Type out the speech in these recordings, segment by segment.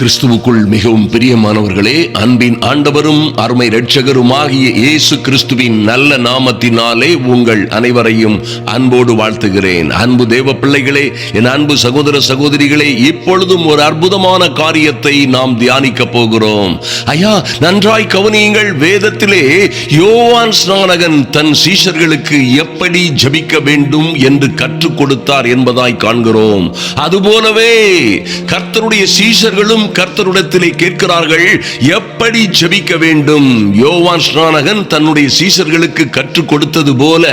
கிறிஸ்துவுக்குள் மிகவும் பிரியமானவர்களே, அன்பின் ஆண்டவரும் அருமை இரட்சகருமாகிய இயேசு கிறிஸ்துவின் நல்ல நாமத்தினாலே உங்கள் அனைவரையும் அன்போடு வாழ்த்துகிறேன். அன்பு தேவ பிள்ளைகளே, என் அன்பு சகோதர சகோதரிகளே, இப்பொழுதும் ஒரு அற்புதமான காரியத்தை நாம் தியானிக்க போகிறோம். ஐயா, நன்றாய் கவனியுங்கள். வேதத்திலே யோவான் ஸ்நானகன் தன் சீஷர்களுக்கு எப்படி ஜெபிக்க வேண்டும் என்று கற்றுக் கொடுத்தார் என்பதாய் காண்கிறோம். அதுபோலவே கர்த்தருடைய சீஷர்களும் கர்த்தரிடத்திலே கேட்கிறார்கள், எப்படி ஜெபிக்க வேண்டும். யோவான் ஸ்நானகன் தன்னுடைய சீஷர்களுக்கு கற்றுக் கொடுத்தது போல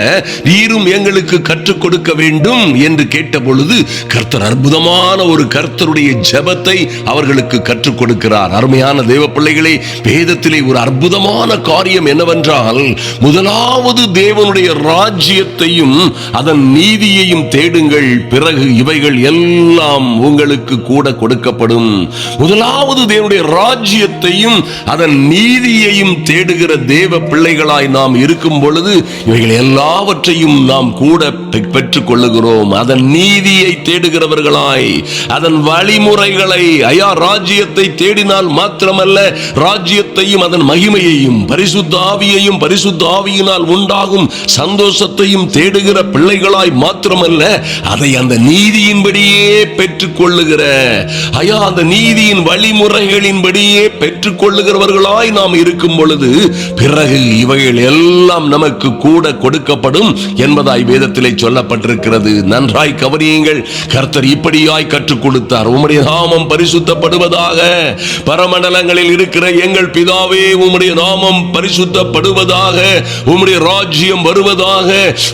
நீரும் எங்களுக்கு கற்றுக் கொடுக்க வேண்டும் என்று கேட்ட பொழுது கர்த்தர் அற்புதமான ஒரு கர்த்தருடைய ஜெபத்தை அவர்களுக்கு கற்றுக் கொடுக்கிறார். அருமையான தேவ பிள்ளைகளே, வேதத்திலே ஒரு அற்புதமான காரியம் என்னவென்றால், முதலாவது தேவனுடைய ராஜ்யத்தையும் அதன் நீதியையும் தேடுங்கள், பிறகு இவைகள் எல்லாம் உங்களுக்கு கூட கொடுக்கப்படும். முதலாவது தேவனுடைய ராஜ்யத்தையும் அதன் நீதியையும் தேடுகிற தேவ பிள்ளைகளாய் நாம் இருக்கும் பொழுது இவைகள் எல்லாவற்றையும் நாம் கூட பெற்றுக் கொள்ளுகிறோம். அதன் நீதியை தேடுகிறவர்களாய், அதன் வழிமுறைகளை, ஐயா, ராஜ்யத்தை தேடினால் மாத்திரமல்ல, ராஜ்யத்தையும் அதன் மகிமையையும் பரிசுத்த ஆவியையும் பரிசுத்த ஆவியினால் உண்டாகும் சந்தோஷத்தையும் தேடுகிற பிள்ளைகளாய் மாத்திரமல்ல, அதை அந்த நீதியின்படியே பெற்றுக் கொள்ளுகிற, ஐயா, அந்த நீதியின் வழிமுறைகளின்படியே பெற்றுக் கொள்ளுகிறவர்களாய் நாம் இருக்கும் பொழுது பிறகு இவைகள் எல்லாம் நமக்கு கூட கொடுக்கப்படும் என்பதாய் வேதத்திலே சொல்லப்பட்டிருக்கிறது. நன்றாய் கவனியுங்கள். கர்த்தர் இப்படியாய் கற்றுக் கொடுத்தார். உம்முடைய நாமம் பரிசுத்தப்படுவதாக. பரமண்டலங்களில் இருக்கிற எங்கள் பிதாவே, உம்முடைய நாமம் பரிசுத்தப்படுவதாக. உம்முடைய ராஜ்யம் வருவதாக.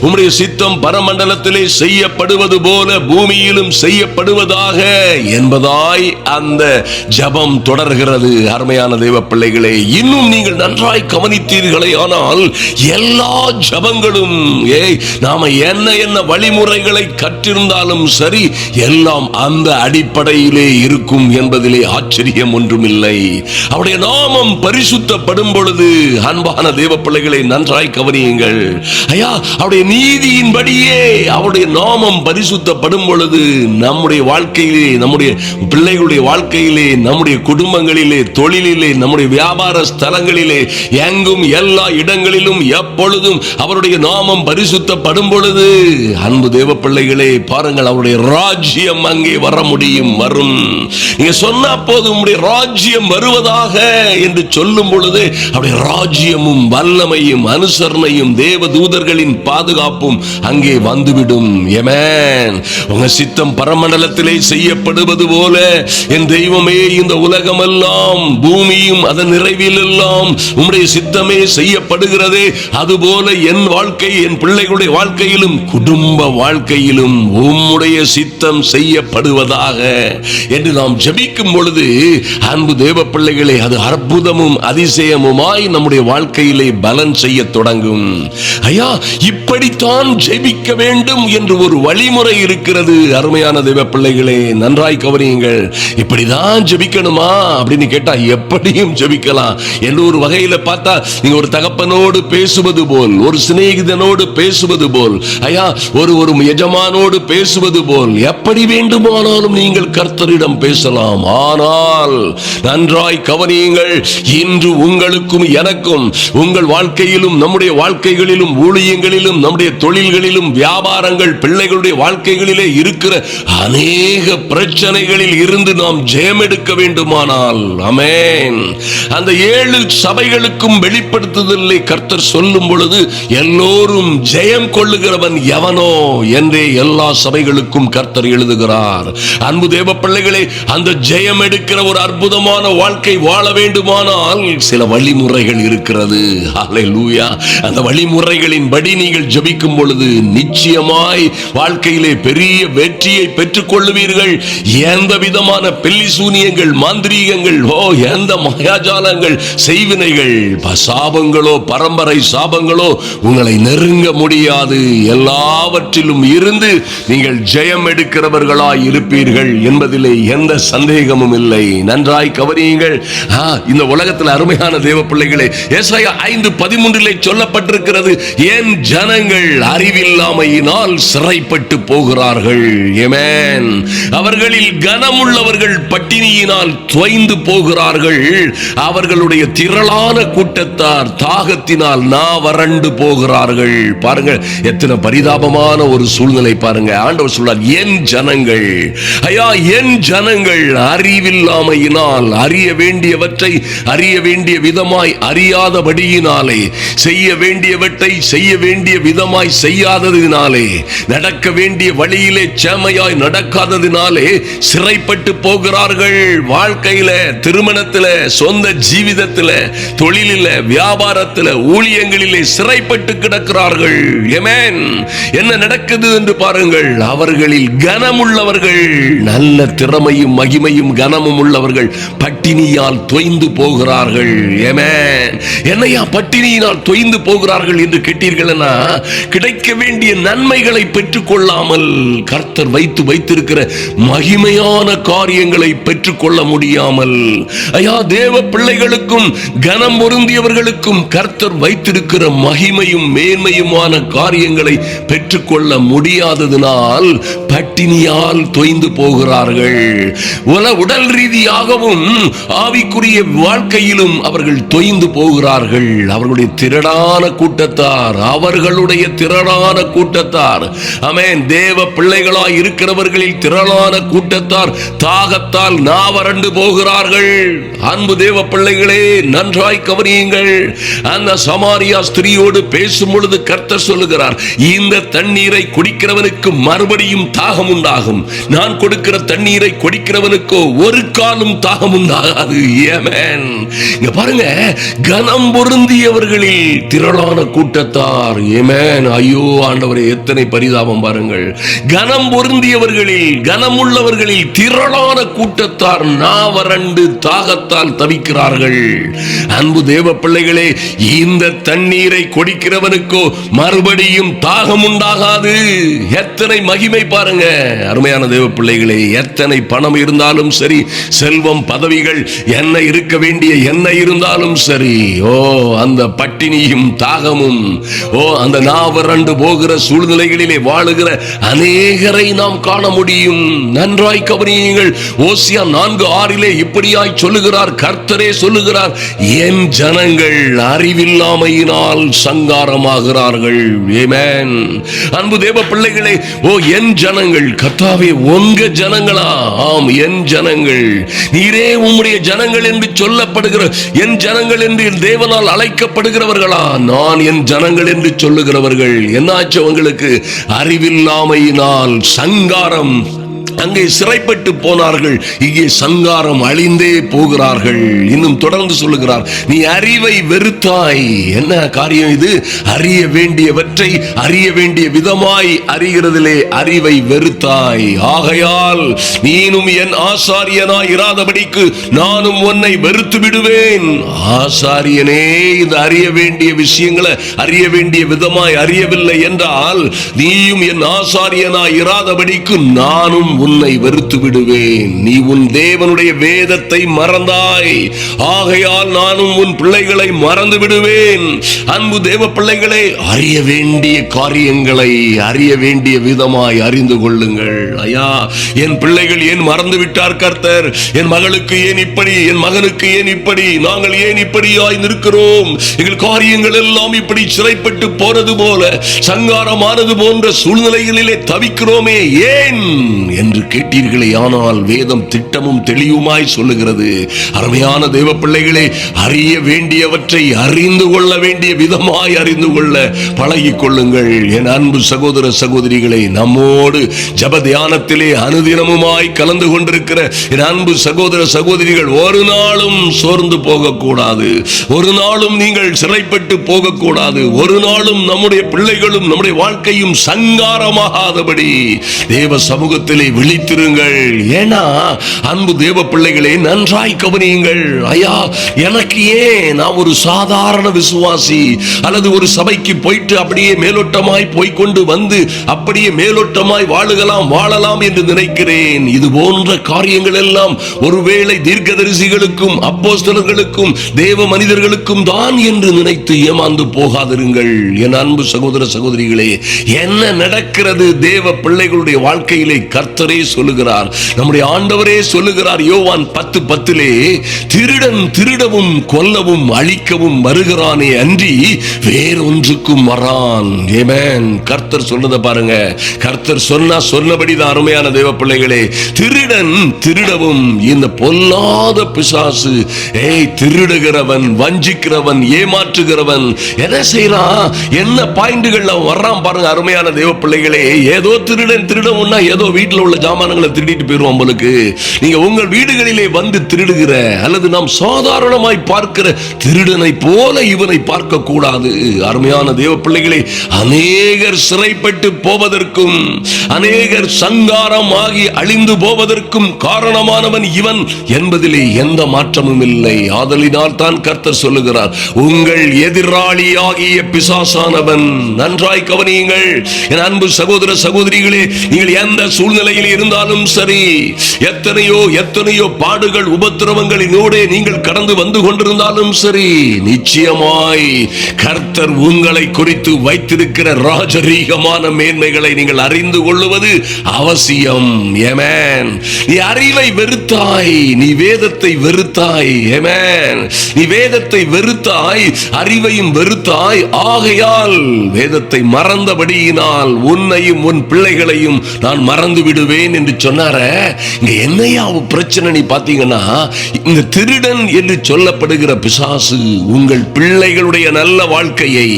உம்முடைய சித்தம் பரமண்டலத்திலே செய்யப்படுவது போல பூமியிலும் செய்யப்படுவதாக என்பதாய் அந்த ஜெபம் தொடர்கிறது. அருமையான தேவ பிள்ளைகளே, இன்னும் நீங்கள் நன்றாய் கவனித்தீர்களே ஆனால் எல்லா ஜெபங்களும், நாம என்ன வழிமுறைகளை கற்றிருந்தாலும் சரி, எல்லாம் அந்த அடிப்படையிலே இருக்கும் என்பதிலே ஆச்சரியம் ஒன்றுமில்லை. அவருடைய நாமம் பரிசுத்தப்படும் பொழுது, அன்பான தேவ பிள்ளைகளை நன்றாய் கவனியுங்கள். ஐயா, அவருடைய நீதியின்படியே அவருடைய நாமம் பரிசுத்தப்படும் பொழுது நம்முடைய வாழ்க்கையிலே, நம்முடைய பிள்ளைகளுடைய வாழ்க்கையிலே, நம்முடைய குடும்பங்களிலே, தொழிலிலே, நம்முடைய வியாபார ஸ்தலங்களிலே, எங்கும் எல்லா இடங்களிலும் எப்பொழுதும் அவருடைய நாமம் பரிசுத்தப்படும் பொழுது, அன்பு தேவ பிள்ளைகளே, பாருங்கள், அவருடைய ராஜ்யம் அங்கே வர முடியும், வரும். நீங்க சொன்ன போது உம்முடைய ராஜ்யம் வருவதாக என்று சொல்லும் பொழுது அவருடைய ராஜ்யமும் வல்லமையும் அனுசரணையும் தேவ தூதர்களின் பாதுகாப்பும் அங்கே வந்துவிடும். ஆமென். உங்க சித்தம் பரமண்டலத்திலே செய்யப்படுவது போல என் தெய்வமே, இந்த உலகமெல்லாம் பூமியும் அதன் நிறைவில் எல்லாம் உம்முடைய சித்தமே செய்யப்படுகிறதே, அதுபோல என் வாழ்க்கை, என் பிள்ளைகளுடைய வாழ்க்கையிலும் குடும்ப வாழ்க்கையிலும் உம்முடைய சித்தம் செய்யப்படுவதாக என்று நாம் ஜெபிக்கும் பொழுது, அன்பு தேவ பிள்ளைகளே, அது அற்புதமும் அதிசயமுமாய் நம்முடைய வாழ்க்கையிலே பலன் செய்ய தொடங்கும். ஐயா, இப்படித்தான் ஜெபிக்க வேண்டும் என்று ஒரு வழிமுறை இருக்கிறது. அருமையான தேவ பிள்ளைகளே, நன்றாய் கவனியுங்கள். இப்படிதான் ஜெபிக்கணுமா அப்படின்னு கேட்டா எப்படியும் ஜெபிக்கலாம். என்ற ஒரு வகையில பார்த்தா, நீங்க ஒரு தகப்பனோடு பேசுவது போல், ஒரு சிநேகிதனோடு பேசுவது போல், ஐயா, ஒரு எஜமானோடு பேசுவது போல், எப்படி வேண்டுமானாலும் நீங்கள் கர்த்தரிடம் பேசலாம். ஆனால் நன்றாய் கவனியுங்கள். இன்று உங்களுக்கும் எனக்கும், உங்கள் வாழ்க்கையிலும் நம்முடைய வாழ்க்கைகளிலும் ஊழியங்களிலும் நம்முடைய தொழில்களிலும் வியாபாரங்கள் பிள்ளைகளுடைய வாழ்க்கைகளிலே இருக்கிற அநேக பிரச்சனைகளில் இருந்து நாம் ஜெயம் எடுக்க வேண்டுமானால், ஆமென், அந்த 7 சபைகளுக்கும் வெளிப்படுத்துதலை கர்த்தர் சொல்லும் பொழுது, எல்லோரும் ஜெயம் கொள்ளுகிறவன் எவனோ என்றே எல்லா சபைகளுக்கும் கர்த்தர் எழுதுகிறார். அன்பு தேவ பிள்ளைகளே, அந்த ஜெயம் எடுக்கிற ஒரு அற்புதமான வாழ்க்கை வாழ வேண்டுமானால் சில வழிமுறைகள் இருக்கிறது. ஹல்லேலூயா. அந்த வழிமுறைகளின் படி நீங்கள் ஜெபிக்கும் பொழுது நிச்சயமாய் வாழ்க்கையிலே பெரிய வெற்றியை பெற்றுக் கொள்ளுவீர்கள். எந்த விதமான பில்லி சூனியங்கள், மாந்திரீகங்கள், எந்த மாயாஜாலங்கள், செய்வினைகள், சாபங்களோ, பரம்பரை சாபங்களோ உங்களை நெருங்க முடியாது. எல்லாவற்றிலும் இருந்து நீங்கள் ஜெயம் எடுக்கிறவர்களாய் இருப்பீர்கள் என்பதிலே எந்த சந்தேகமும் இல்லை. நன்றாய் கவனியுங்கள். இந்த உலகத்தில் அருமையான தேவ பிள்ளைகளே, ஏசாயா 5:13 சொல்லப்பட்டிருக்கிறது, என் ஜனங்கள் அறிவில்லாமையினால் சிறைப்பட்டு போகிறார்கள். ஆமென். ஆமென். அவர்களில் கனமுள்ளவர்கள் பட்டினியினால் தொய்ந்து போகிறார்கள். அவர்களுடைய திரளான கூட்டத்தார் தாகத்தினால் வறண்டு போகிறார்கள். பாருங்க, எத்தனை பரிதாபமான ஒரு சூழ்நிலை பாருங்க. ஆண்டவர் சொல்றார், என் ஜனங்கள், ஐயா என் ஜனங்கள் அறிவில்லாமையினால், அறிய வேண்டியவற்றை அறிய வேண்டிய விதமாய் அறியாதபடியினாலே, செய்ய வேண்டியவற்றை செய்ய வேண்டிய விதமாய் செய்யாததினாலே, நடக்க வேண்டிய வழியிலே செமையாய் நடக்காததினாலே சிறைப்பட்டு போகிறார்கள். வாழ்க்கையில, திருமணத்தில, சொந்த ஜீவிதத்தில, தொழிலில, வியாபாரத்தில, ஊழியங்களிலே சிறைப்பட்டு கிடக்கிறார்கள். ஆமென். என்ன நடக்குது என்று பாருங்கள். அவர்களில் கனமுள்ளவர்கள், நல்ல திறமையும் மகிமையும் கனமும் உள்ளவர்கள் பட்டினியால் தொய்ந்து போகிறார்கள். ஆமென். என்னையா பட்டினியினால் தொய்ந்து போகிறார்கள் என்று கேட்டீர்கள்னா, கிடைக்க வேண்டிய நன்மைகளை பெற்றுக் கொள்ளாமல், கர்த்தர் வைத்திருக்கிற மகிமையான காரியங்களை பெற்றுக்கொள்ள முடியாமல், ஐயா தேவ பிள்ளைகளுக்கும் கனம் பொருந்தியவர்களுக்கும் கர்த்தர் வைத்திருக்கிற மகிமையும் மேன்மையுமான காரியங்களை பெற்றுக்கொள்ள முடியாததினால் பட்டினியால் தொய்ந்து போகிறார்கள். உடல் ரீதியாகவும் ஆவிக்குரிய வாழ்க்கையிலும் அவர்கள் தொய்ந்து போகிறார்கள். அவர்களுடைய திரளான கூட்டத்தார், ஆமென், தேவ பிள்ளைகளாய் இருக்கிறவர்களில் திரளான கூட்டத்தார் தாகத்தால் நாவறண்டு போகிறார்கள். அன்பு தேவ பிள்ளைகளே, நன்றாய் கவனியுங்கள். அந்த சமாரியா ஸ்திரியோடு பேசும் பொழுது கர்த்தர் சொல்லுகிறார், இந்த தண்ணீரை குடிக்கிறவனுக்கு மறுபடியும் தாகம் உண்டாகும். நான் கொடுக்கிற தண்ணீரை குடிக்கிறவனுக்கோ ஒரு காலம் தாகம் உண்டாகாது. ஆமென். இங்க பாருங்க, கனம் பொருந்தியவர்களில் திரளான கூட்டத்தார். ஆமென். ஐயோ ஆண்டவரே, எத்தனை பரிதாபம் பாருங்கள். கனம் பொருந்தியவர்களில், கனமுள்ளவர்களில் திரளான கூட்டத்தார் நாவறண்டு தாகத்தால் தவிக்கிறார்கள். அன்பு தேவ பிள்ளைகளே, இந்த தண்ணீரை குடிக்கிறவனுக்கோ மறுபடியும் தாகம் உண்டாகாது. எத்தனை மகிமை பாருங்க. அருமையான தேவ பிள்ளைகளே, எத்தனை பணம் இருந்தாலும் சரி, செல்வம் பதவிகள் என்ன இருக்க வேண்டிய என்ன இருந்தாலும் சரி, அந்த பட்டினியும் தாகமும், அந்த நாவறண்டு போகிற சூழ்நிலைகளிலே வாழுகிற அநேகரை நாம் காண முடியும். நன்றாய் கவனியுங்கள். ஓசியா 4:6 இப்படியாய் சொல்லுகிறார், கர்த்தரே சொல்லுகிறார், என் ஜனங்கள் அறிவில்லாமையினால் சங்காரமாகிறார்கள். ஆமென். அன்பு தேவ பிள்ளைகளே, என் ஜனங்கள், கர்த்தாவே உங்க ஜனங்களா? ஆம், என் ஜனங்கள். நீரே உம்முடைய ஜனங்கள் என்று சொல்லப்படுகிற என் ஜனங்கள் என்று தேவனால் அழைக்கப்படுகிறவர்களா? நான் என் ஜனங்கள் என்று சொல்லுகிறவர்கள். என்னாச்சு அவங்களுக்கு? அறிவில்லாமையினால் சங்காரம். அங்கே சிறைப்பட்டு போனார்கள், இங்கே சங்காரம், அழிந்தே போகிறார்கள். இன்னும் தொடர்ந்து சொல்லுகிறார், நீ அறிவை வெறுத்தாய். என்ன காரியம் இது? அறிய வேண்டியவற்றை அறிய வேண்டிய விதமாய் அறிகிறதிலே அறிவை வெறுத்தாய். ஆகையால் நீனும் என் ஆசாரியனாய் இராதபடிக்கு நானும் உன்னை வெறுத்து விடுவேன். ஆசாரியனே இந்த அறிய வேண்டிய விஷயங்களை அறிய வேண்டிய விதமாய் அறியவில்லை என்றால், நீயும் என் ஆசாரியனாய் இராதபடிக்கு நானும் உன்னை வெறுத்து விடுவேன். நீ உன் தேவனுடைய வேதத்தை மறந்தாய், ஆகையால் நானும் உன் பிள்ளைகளை மறந்து விடுவேன். அன்பு தேவ பிள்ளைகளே, அறிய வேண்டிய காரியங்களை அறிய வேண்டிய விதமாய் அறிந்து கொள்ளுங்கள். ஐயா, என் பிள்ளைகள் ஏன் மறந்து விட்டார் கர்த்தர்? என் மகளுக்கு ஏன் இப்படி, என் மகனுக்கு ஏன் இப்படி, நாங்கள் ஏன் இப்படியாய் நிற்கிறோம்? எங்கள் காரியங்கள் எல்லாம் இப்படி சிறைப்பட்டு போறது போல, சங்காரமானது போன்ற சூழ்நிலைகளிலே தவிக்கிறோமே ஏன் என்று கேட்டீர்களே. ஆனால் வேதம் திட்டமும் தெளிவுமாய் சொல்லுகிறது. அருமையான தேவ பிள்ளைகளே, அறிய வேண்டியவற்றை அறிந்து கொள்ள வேண்டிய விதமாய் அறிந்து கொள்ள பழகிக் கொள்ளுங்கள். என் அன்பு சகோதர சகோதரிகளை, நம்மோடு ஜப தியானத்திலே அனுதினமுமாய் கலந்து கொண்டிருக்கிற என் அன்பு சகோதர சகோதரிகள், ஒரு நாளும் சோர்ந்து போகக்கூடாது. ஒரு நாளும் நீங்கள் சிறைப்பட்டு போகக்கூடாது. ஒரு நாளும் நம்முடைய பிள்ளைகளும் நம்முடைய வாழ்க்கையும் சங்காரமாகாதபடி தேவ சமூகத்திலே விழித்திருங்கள். ஏன்னா அன்பு தேவ பிள்ளைகளே, நன்றாய் கவனியுங்கள். ஐயா, எனக்கு ஏன், நான் ஒரு சாதாரண விசுவாசி, அல்லது ஒரு சபைக்கு போயிட்டு அப்படியே மேலோட்டமாய் போய்கொண்டு வந்து அப்படியே மேலோட்டமாய் வாழலாம் என்று நினைக்கிறேன். இது போன்ற காரியங்கள் எல்லாம் ஒருவேளை தீர்க்கதரிசிகளுக்கும் அப்போஸ்தலர்களுக்கும் தேவ மனிதர்களுக்கும் தான் என்று நினைத்து ஏமாந்து போகாதிருங்கள். என் அன்பு சகோதர சகோதரிகளே, என்ன நடக்கிறது தேவ பிள்ளைகளுடைய வாழ்க்கையிலே? கர்த்தரே சொல்லுகிறார், நம்முடைய ஆண்டவரே சொல்லுகிறார் யோவான் 10:10, திருடன் திருடவும் கொல்லவும் அழிக்கவும் வருகிறானே அன்றி வேறொன்றுக்கும் வரான். ஆமென். கர்த்தர் சொன்னதை பாருங்க. கர்த்தர் சொன்னபடிதான் அருமையான தேவ பிள்ளைகளே. திருடன் திருடவும், இந்த பொல்லாத பிசாசு திருடுகிறவன், வஞ்சிக்கிறவன், ஏமாற்றுகிறவன் என்ன செய்யறான்? என்ன பாயிண்டுகள் வர்றான் பாருங்க அருமையான தேவ பிள்ளைகளே. ஏதோ திருடன் திருடவும்னா ஏதோ வீட்டில் உள்ள ஜாமான்களை திருடிட்டு போயிருவோம் உங்களுக்கு. நீங்க உங்கள் வீடுகளிலே வந்து திருடுகிற அல்லது நாம் சாதாரணமாய் பார்க்கிற திருடனை போல இவனை பார்க்க கூடாது. அருமையான தேவ பிள்ளைகளே, அநேகர் சிறைப்பட்டு போவதற்கும் அநேகர் சங்காரம் ஆகி அழிந்து போவதற்கும் காரணமானவன் இவன் என்பதிலே எந்த மாற்றமும் இல்லை. ஆதலினால் தான் கர்த்தர் சொல்லுகிறார், உங்கள் எதிராளியாகிய பிசாசானவன். நன்றாய் கவனியுங்கள் என் அன்பு சகோதர சகோதரிகளே. நீங்கள் எந்த சூழ்நிலையில் இருந்தாலும் சரி, எத்தனையோ பாடுகள் உபத்திரவங்களினோடு நீங்கள் கடந்து வந்து கொண்டிருந்தாலும் சரி, நிச்சயமாய் கர்த்தர் உங்களை குறித்து வைத்திருக்கிற ராஜரீகமான மேன்மைகளை நீங்கள் அறிந்து கொள்வது அவசியம். ஆமென். நீ அறிவை வெறுத்தாய், நீ வேதத்தை வெறுத்தாய். ஆமென். நீ வேதத்தை வெறுத்தாய், அறிவையும் வெறுத்தாய். ஆகையால் வேதத்தை மறந்தபடியினால் உன்னையும் உன் பிள்ளைகளையும் நான் மறந்து விடுவேன் என்று சொன்னார. இங்க என்னையா பிரச்சனை நீ பாத்தீங்கன்னா, இந்த திருடன் என்று சொல்லப்படுகிற பிசாசு உங்கள் பிள்ளைகளுடைய நல்ல வாழ்க்கையை,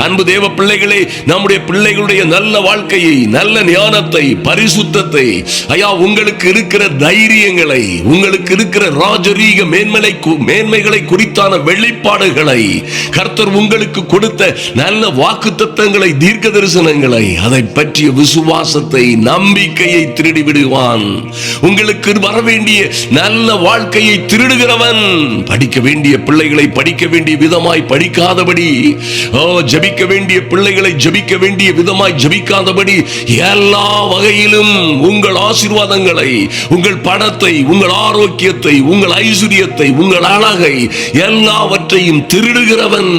அன்பு தேவ பிள்ளைகளே, நம்முடைய பிள்ளைகளுடைய நல்ல வாழ்க்கையை, நல்ல ஞானத்தை, பரிசுத்தத்தை, ஐயா உங்களுக்கு இருக்கிற தைரியங்களை, உங்களுக்கு இருக்கிற ராஜரீக மேன்மைகளை குறித்தான வெளிப்பாடுகளை, கர்த்தர் உங்களுக்கு கொடுத்த நல்ல வாக்குத்தத்தங்களை, தீர்க்க தரிசனங்களை, அதை பற்றிய விசுவாசத்தை, நம்பிக்கையை திருடி விடுவான். உங்களுக்கு வர வேண்டிய நல்ல வாழ்க்கையை திருடுகிறவன். படிக்க வேண்டிய பிள்ளைகளை படிக்க வேண்டிய விதமாய் படிக்காதபடி, ஜபிக்க வேண்டிய பிள்ளைகளை ஜபிக்க வேண்டிய விதமாய் ஜபிக்காதபடி, எல்லா வகையிலும் உங்கள் ஆசீர்வாதங்களை, உங்கள் பணத்தை, உங்கள் ஆரோக்கியத்தை, உங்கள் ஐஸ்வர்யத்தை, உங்கள் அழகை எல்லாவற்றையும் திருடுகிறவன்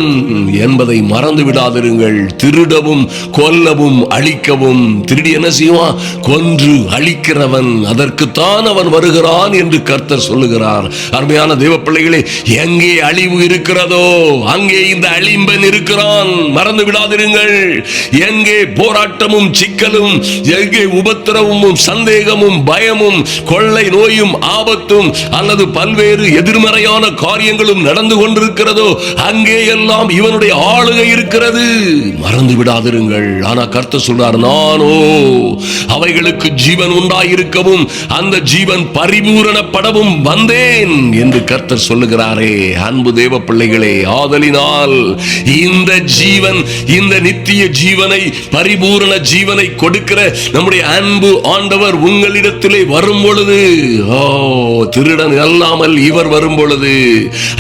என்பதை மறந்து விடாதிருங்கள். திருடவும் கொல்லவும் அழிக்கவும், திருடி என்ன செய்வான்? கொன்று அழிக்கிறவன். அதற்குத்தான் அவன் வருகிறான் என்று கர்த்தர் சொல்லுகிறார். அருமையான தேவ பிள்ளைகளே, எங்கே அழிவு இருக்கிறதோ அங்கே இந்த அழிம்பன் இருக்கிறான். மறந்து விடாதிருங்கள். எங்கே போராட்டமும் சிக்கலும், எங்கே உபத்திரவமும் சந்தேகமும் பயமும் கொள்ளை நோயும் ஆபத்தும் அல்லது பல்வேறு எதிர்மறையான காரியங்களும் நடந்து கொண்டிருக்கிறதோ அங்கே எல்லாம் இவனுடைய ஆளுகை இருக்கிறது. மறந்து விடாதிருங்கள். ஆனா கர்த்தர் சொல்றார், நானோ அவைகளுக்கு ஜீவன் உண்டாயிருக்கவும் அந்த ஜீவன் பரிபூரணப்படவும் வந்தேன் என்று கர்த்தர் சொல்லுகிறாரே. அன்பு தேவ பிள்ளைகளே, ஆதலினால் இந்த ஜீவன், இந்த நித்திய ஜீவனை, பரிபூரண ஜீவனை கொடுக்கிற நம்முடைய அன்பு ஆண்டவர் உங்களிடத்திலே வரும் பொழுது, திருடன் அல்லாமல் இவர் வரும் பொழுது,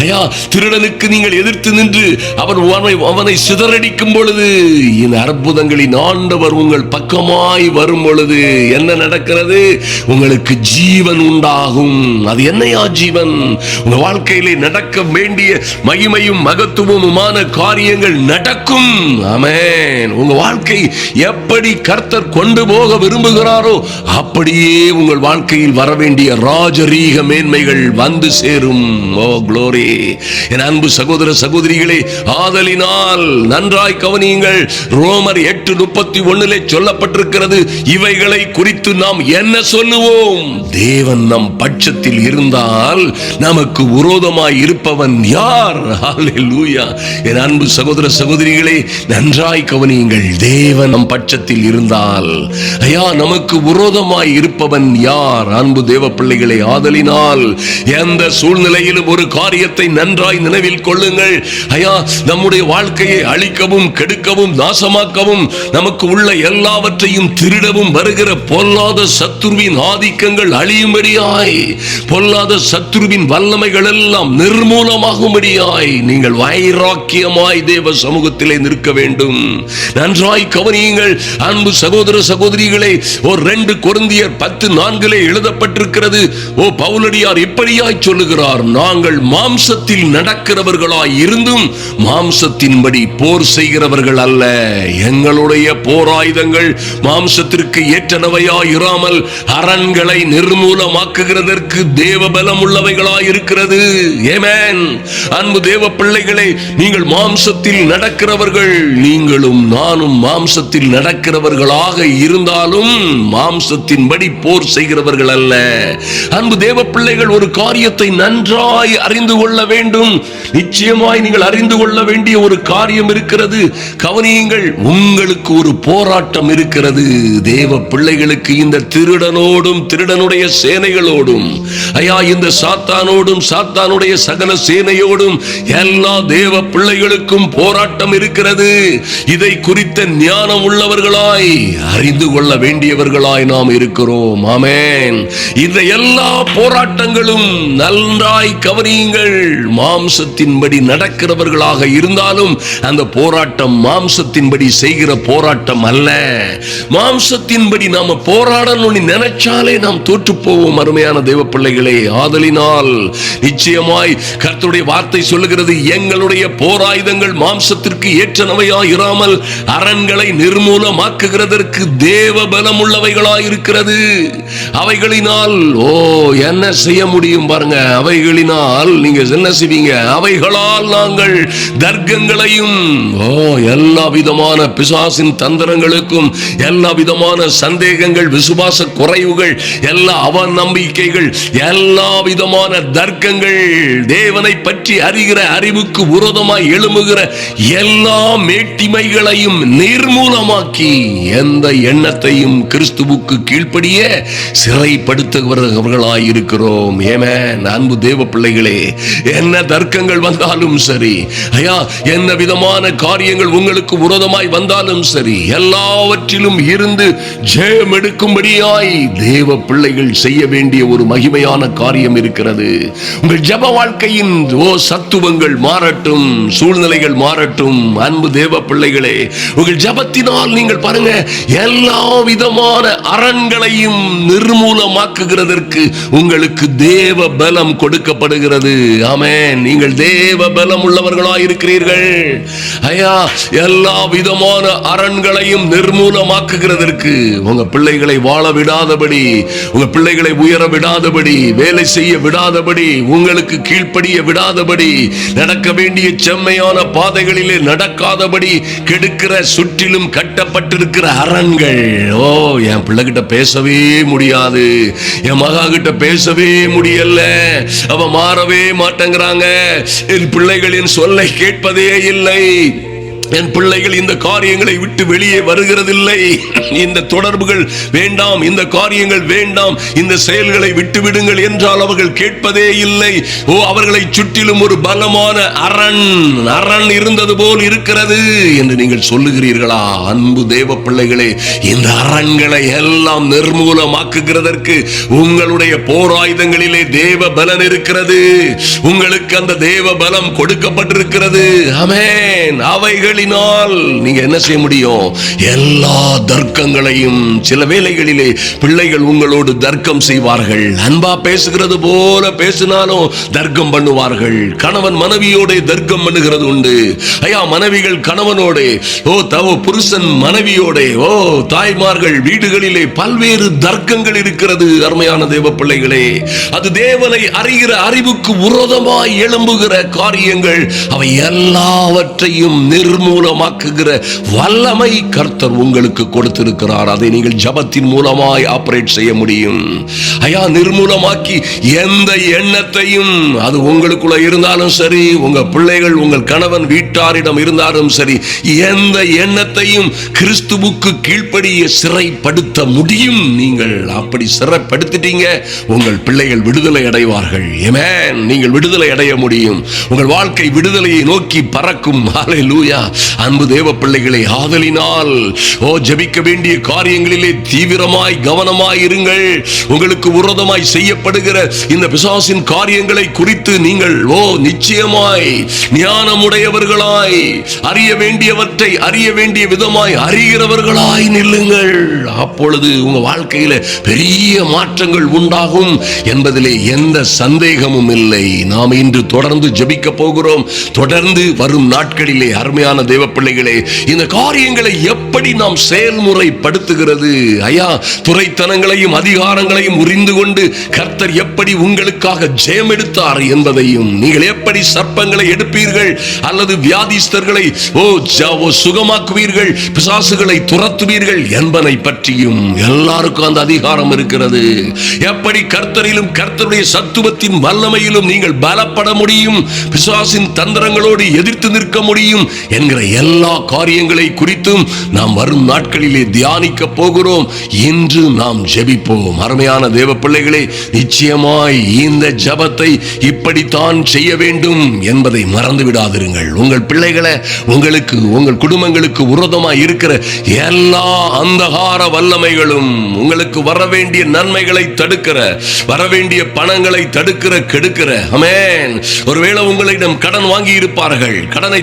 ஐயா திருடனுக்கு நீங்கள் எதிர்த்து நின்று அவனை சிதறடிக்கும் பொழுது, இந்த அற்புதங்களின் ஆண்டவர் உங்கள் பக்கமாய் வரும் பொழுது என்ன நடக்கிறது? உங்களுக்கு ஜீவன் உண்டாகும். அது என்னையா ஜீவன்? உங்க வாழ்க்கையிலே நடக்க வேண்டிய மகிமையும் மகத்துவமுமான காரியங்கள் நடக்கும். ஆமென். உங்க வாழ்க்கை எப்படி கர்த்தர் கொண்டு போக விரும்புகிறாரோ அப்படியே உங்கள் வாழ்க்கையில் வர வேண்டிய ராஜரீக மேன்மைகள் வந்து சேரும். ஓ க்ளோரி. என் அன்பு சகோதர சகோதரிகளே, ஆதலினால் நன்றாய் கவனியுங்கள். ரோமர் 8:31 சொல்லப்பட்டிருக்கிறது, இவைகளை குறித்து நாம் என்ன சொல்லுவோம்? தேவன் நம் பட்சத்தில் இருந்தால் நமக்கு விரோதமாய் இருப்பவன் யார்? ஹல்லேலூயா. என் அன்பு சகோதர சகோதரிகளே, நன்றாய் கவனியுங்கள். தேவன் நம் பட்சத்தில் இருந்தால், ஐயா நமக்கு விரோதமாய் இருப்பவன் யார்? அன்பு தேவ பிள்ளைகளே, ஆதலினால் எந்த சூழ்நிலையிலும் ஒரு காரியத்தை நன்றாய் நினைவில் கொள்ளுங்கள். ஐயா நம்முடைய வாழ்க்கையை அழிக்கவும் கெடுக்கவும் நாசமாக்கவும் நமக்கு உள்ள எல்லாவற்றையும் திருடவும் வருகிற பொல்லாத சத்துருவின் ஆதிக்கங்கள் அழியும்படியாய், பொல்லாத சத்துருவின் வல்லமைகள் எல்லாம் நிர்மூலமாகும்படியாய் நீங்கள் வைராக்கியமாய் தேவ சமூகத்திலே நிற்க வேண்டும். நன்றாய் கவனியுங்கள் அன்பு சகோதர சகோதரிகளே. 2 கொரிந்தியர் 10:4 எழுதப்பட்டிருக்கிறது. ஓ பவுலடியார் இப்படியாய் சொல்லுகிறார், நாங்கள் மாம்சத்தில் நடக்கிறவர்களாய் இருந்தும் மாம்சத்தின்படி போர் செய்கிறவர்கள் அல்ல. எங்களுடைய போராயுதங்கள் மாம்சத்திற்கு ஏற்றனவையாய் இராமல் அரண்களை நிர்மூலமாக்குகிறதற்கு தேவ பலம் உள்ளவைகளாய் இருக்கிறது. ஆமென். அன்பு தேவ பிள்ளைகளே, நீங்கள் மாம்சத்தில் நடக்கிறவர்கள், நீங்களும் நானும் மாம்சத்தில் நடக்கிறவர்களாக இருந்தாலும் மாம்சத்தின்படி போர் செய்கிறவர்கள் அல்ல. அன்பு தேவ பிள்ளைகள், ஒரு காரியத்தை நன்றாய் அறிந்து கொள்ள வேண்டும். நிச்சயமாய் நீங்கள் அறிந்து கொள்ள வேண்டிய ஒரு காரியம் இருக்கிறது. கவனியுங்கள், உங்களுக்கு ஒரு போராட்டம் இருக்கிறது. தேவ பிள்ளைகளுக்கு இந்த திருடனோடும் திருடனுடைய சேனைகளோடும், ஐயா, இந்த சாத்தானோடும் சாத்தானுடைய சகல சேனையோடும் எல்லா தேவ பிள்ளைகளுக்கும் போராட்டம் இருக்கிறது. இதை குறித்த ஞானம் உள்ளவர்களாய் அறிந்து கொள்ள வேண்டியவர்களாய் நாம் இருக்கிறோம். ஆமென். இந்த எல்லா போராட்டங்களும் நன்றாய் கவனியுங்கள். மாம்சத்தின்படி நடக்கிறவர்களாக இருந்தாலும் அந்த போராட்டம் மாம்சத்தின்படி செய்கிற போராட்டம் அல்ல. மாம்சத்தின்படி நாம போராடணும்னு நினைச்சாலே நாம் தோற்று போவோம். அருமையான தேவ பிள்ளைகளே, ஆதலினால் நிச்சயமாய் கர்த்தருடைய வார்த்தை சொல்லுகிறது, எங்களுடைய போராயுதங்கள் மாம்சத்திற்கு ஏற்றனவையாய் இராமல் அரண்களை நிர்மூலமாக்குகிறதற்கு தேவ பலம் உள்ளவைகளாய் இருக்கிறது. அவைகளினால் என்ன செய்ய முடியும் பாருங்க. அவைகளினால் நீங்க என்ன செய்வீங்க? அவைகளால் நாங்கள் தர்க்கங்களையும் எல்லா விதமான பிசாசின் தந்திரங்களுக்கும், எல்லா விதமான சந்தேகங்கள், விசுவாச குறைவுகள், எல்லா அவநம்பிக்கைகள், எல்லா விதமான தர்க்கங்கள், தேவனை பற்றி அறிகிற அறிவுக்கு விரோதமாய் எழும்புகிற எல்லா மேட்டிமைகளையும் நிர்மூலமாக்கி எந்த எண்ணத்தையும் கிறிஸ்துவுக்கு கீழ்ப்படிய சிறைப்படுத்துகிறவர்களாய் இருக்கிறோம். ஆமென். அன்பு தேவ பிள்ளைகளே, என்ன தர்க்கங்கள் வந்தாலும் சரி, ஐயா, என்ன விதமான காரியங்கள் உங்களுக்கு விரோதமாய் வந்தாலும் சரி, எல்லாவற்றிலும் இருந்து ஜெயம் எடுக்கும்படியாய் தேவ பிள்ளைகள் செய்ய வேண்டிய ஒரு மகிமையான காரியம் இருக்கிறது. உங்கள் ஜெப வாழ்க்கையின் சத்துவங்கள் மாறட்டும், சூழ்நிலைகள் மாறட்டும். அன்பு தேவ பிள்ளைகளே, உங்கள் ஜெபத்தினால் நீங்கள் பாருங்க, எல்லா விதமான அரண்களையும் நிர்மூலமாக்குகிறதற்கு உங்களுக்கு தேவ பலம் கொடுக்கப்படுகிறது. ஆமென். நீங்கள் தேவ பலம் உள்ளவர்களாய் இருக்கிறீர்கள். ஐயா, எல்லா விதமான அரண்களையும் நிர்மூலமாக்குகிறதற்கு, உங்க பிள்ளைகளை வாழ விடாதபடி, உங்க பிள்ளைகளை உயர விடாதபடி, வேலை செய்ய விடாதபடி, உங்களுக்கு கீழ்ப்படிய விடாதபடி, நடக்க வேண்டிய செம்மையான பாதைகளிலே நடக்காதபடி கெடுக்கிற சுற்றிலும் கட்டப்பட்டிருக்கிற அரண்கள். என் பிள்ளைகிட்ட பேசவே முடியாது, என் மகா கிட்ட பேசவே முடியல, அவ மாறவே மாட்டேங்கிறாங்க, என் பிள்ளைகளின் சொல்லை கேட்பதே இல்லை, என் பிள்ளைகள் இந்த காரியங்களை விட்டு வெளியே வருகிறதில்லை, இந்த தொடர்புகள் வேண்டாம், இந்த காரியங்கள் வேண்டாம், இந்த செயல்களை விட்டு விடுங்கள் என்றால் அவர்கள் கேட்பதே இல்லை. அவர்களை சுற்றிலும் ஒரு பலமான அரண் இருந்தது போல் இருக்கிறது என்று நீங்கள் சொல்லுகிறீர்களா? அன்பு தேவ பிள்ளைகளே, இந்த அரண்களை எல்லாம் நிர்மூலமாக்குகிறதற்கு உங்களுடைய போராயுதங்களிலே தேவ பலன் இருக்கிறது. உங்களுக்கு அந்த தேவ பலம் கொடுக்கப்பட்டிருக்கிறது. ஆமென். அவைகள் நீங்க என்ன செய்ய முடியும்? எல்லா தர்க்கங்களையும், சில வேளைகளிலே பிள்ளைகள் உங்களோடு தர்க்கம் செய்வார்கள். அன்பா பேசுகிறது போல பேசினாலும் தர்க்கம் பண்ணுவார்கள். கணவன் மனைவியோட தர்க்கம் பண்ணுகிறது உண்டு. ஐயா, மனைவிகள் கணவனோட, புருஷன் மனைவியோட, தாய்மார்கள் வீடுகளிலே பல்வேறு தர்க்கங்கள் இருக்கிறது. அருமையான தேவ பிள்ளைகளே, அது தேவனை அறிகிற அறிவுக்கு விரோதமாய் எழும்புகிற காரியங்கள். அவை எல்லாவற்றையும் நிர்மூலமாக்குகிற வல்லமை கர்த்தர் உங்களுக்கு கொடுத்திருக்கிறார். அதை நீங்கள் ஜபத்தின் மூலமாய் ஆபரேட் செய்ய முடியும். ஐயா, நிர்மூலமாக்கி எந்த எண்ணத்தையும், அது உங்களுக்குள்ள இருந்தாலும் சரி, உங்க பிள்ளைகள், உங்கள் கணவன் வீட்டாரிடம் இருந்தாலும் சரி, எந்த எண்ணத்தையும் கிறிஸ்துவுக்கு கீழ்ப்படிய சிறைப்படுத்த முடியும். நீங்கள் அப்படி சிறைப்படுத்திட்டீங்க, உங்கள் பிள்ளைகள் விடுதலை அடைவார்கள். ஆமென். நீங்கள் விடுதலை அடைய முடியும். உங்கள் வாழ்க்கை விடுதலையை நோக்கி பறக்கும். ஹல்லேலூயா. அன்பு தேவ பிள்ளைகளை, ஆதலினால் ஜெபிக்க வேண்டிய காரியங்களிலே தீவிரமாய் கவனமாய் இருங்கள். உங்களுக்கு விரோதமாய் செய்யப்படுகிற இந்த பிசாசின் காரியங்களை குறித்து நீங்கள் நிச்சயமாய் ஞானமுடையவர்களாய், அறிய வேண்டியவற்றை அறிய வேண்டிய விதமாய் அறிகிறவர்களாய் நில்லுங்கள். அப்பொழுது உங்க வாழ்க்கையில பெரிய மாற்றங்கள் உண்டாகும் என்பதிலே எந்த சந்தேகமும் இல்லை. நாம் இன்று தொடர்ந்து ஜெபிக்க போகிறோம். தொடர்ந்து வரும் நாட்களிலே அருமையான தேவ பிள்ளைகளே, இந்த காரியங்களை எப்படி நாம் செயல்முறைப்படுத்துகிறது? ஐயா, துரைத்தனங்களையும் அதிகாரங்களையும் உரிந்து கொண்டு கர்த்தர் எப்படி உங்களுக்காக ஜெயம் எடுத்தார் என்பதையும், நீங்கள் எப்படி சர்ப்பங்களை எடுப்பீர்கள் அல்லது வியாதிஸ்தர்களை சுகமாக்குவீர்கள், பிசாசுகளை துரத்துவீர்கள் என்பதை பற்றியும் எல்லாருக்கும் அந்த அதிகாரம் இருக்கிறது. எப்படி கர்த்தரிலும் கர்த்தருடைய சத்துவத்தின் வல்லமையிலும் நீங்கள் பலப்பட முடியும், பிசாசின் தந்திரங்களோடு எதிர்த்து நிற்க முடியும் என்கிற எல்லா காரியங்களை குறித்தும் நாம் வரும் நாட்களிலே தியானிக்க போகிறோம். இன்று நாம் ஜெபிப்போம். அருமையான தேவ பிள்ளைகளே, நிச்சயமாய் இந்த ஜெபத்தை இப்படித்தான் செய்ய வேண்டும் என்பதை மறந்து விடாதிருங்கள். உங்கள் பிள்ளைகளை, உங்களுக்கு, உங்கள் குடும்பங்களுக்கு விரோதமாய் இருக்கிற எல்லா அந்தகார வல்லமைகளும், உங்களுக்கு வர வேண்டிய நன்மைகளை தடுக்கிற, வரவேண்டிய பணங்களை தடுக்கிற, கெடுக்கிற, ஆமென். ஒருவேளை உங்களிடம் கடன் வாங்கி இருப்பார்கள், கடனை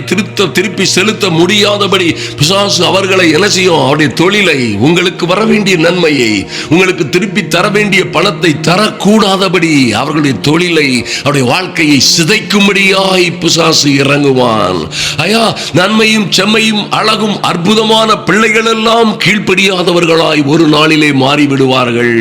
திருப்பி செலுத்த முடியாதபடி பிசாசு அவர்களை என்ன செய்யும்? அவருடைய தொழிலை, உங்களுக்கு வர வேண்டிய நன்மையை, உங்களுக்கு திருப்பி தர வேண்டிய பணத்தை தரக்கூடாதபடி அவர்களுடைய தொழிலை, அவருடைய வாழ்க்கையை சிதைக்கும்படியாய் பிசாசு இறங்குவான். ஐயா, நன்மையும் செம்மையும் அழகும் அற்புதமான பிள்ளைகள் எல்லாம் கீழ்ப்படியாதவர்களாய் ஒரு நாளிலே மாறிவிடுவார்கள்.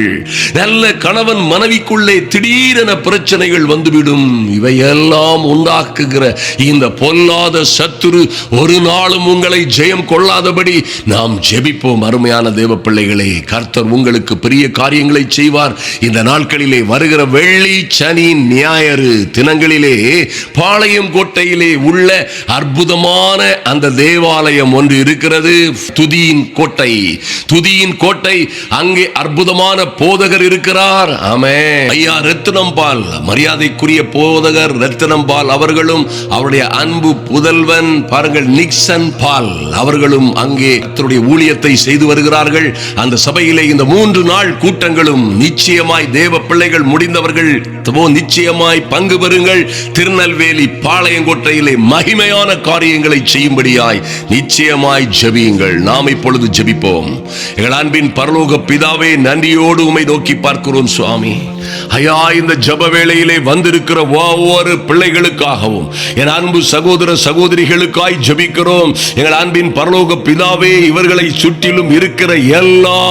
நல்ல கணவன் மனைவிக்குள்ளே திடீரென பிரச்சனைகள் வந்துவிடும். இவையெல்லாம் உண்டாக்குகிற இந்த பொல்லாத சத்துரு ஒரு நாளும் உங்களை ஜெயம் கொள்ளாதபடி நாம் ஜெபிப்போம். அருமையான தேவ பிள்ளைகளே, கர்த்தர் உங்களுக்கு பெரிய காரியங்களை செய்வார். இந்த நாட்களிலே வருகிற வெள்ளி, சனி, ஞாயிறு தினங்களிலே பாளையம் கோட்டையிலே உள்ள அற்புதமான அந்த தேவாலயம் ஒன்று இருக்கிறது. துதியின் கோட்டை, துதியின் கோட்டை. அங்கே அற்புதமான போதகர் இருக்கிறார். ஆமென். ஐயா ரத்தினம்பால், மரியாதைக்குரிய போதகர் ரத்தினம்பால் அவர்களும் அவருடைய அன்பு புதல்வன் பாருங்கள் நிக்சன் பால் அவர்களும் அங்கே கர்த்தருடைய ஊழியத்தை செய்து வருகிறார்கள். அந்த சபையிலே இந்த 3 நாள் கூட்டங்களும் நிச்சயமாய் தேவ பிள்ளைகள் முடிந்தவர்கள் நிச்சயமாய் பங்கு பெறுங்கள். திருநெல்வேலி பாளையங்கோட்டையிலே மகிமையான காரியங்களை செய்யும்படியாய் நிச்சயமாய் ஜெபியுங்கள். நாம் இப்பொழுது ஜெபிப்போம். எங்கள் அன்பின் பரலோக பிதாவே, நன்றியோடு உம்மை நோக்கி பார்க்கிறோம் சுவாமி. ஐயா, இந்த ஜெப வேளையிலே வந்திருக்கிற ஒவ்வொரு பிள்ளைகளுக்காகவும் என் அன்பு சகோதர சகோதரிகளுக்காய் ஜெபிக்கிறோம். எங்கள் அன்பின் பரலோக பிதாவே, இவர்களை சுற்றிலும் இருக்கிற எல்லா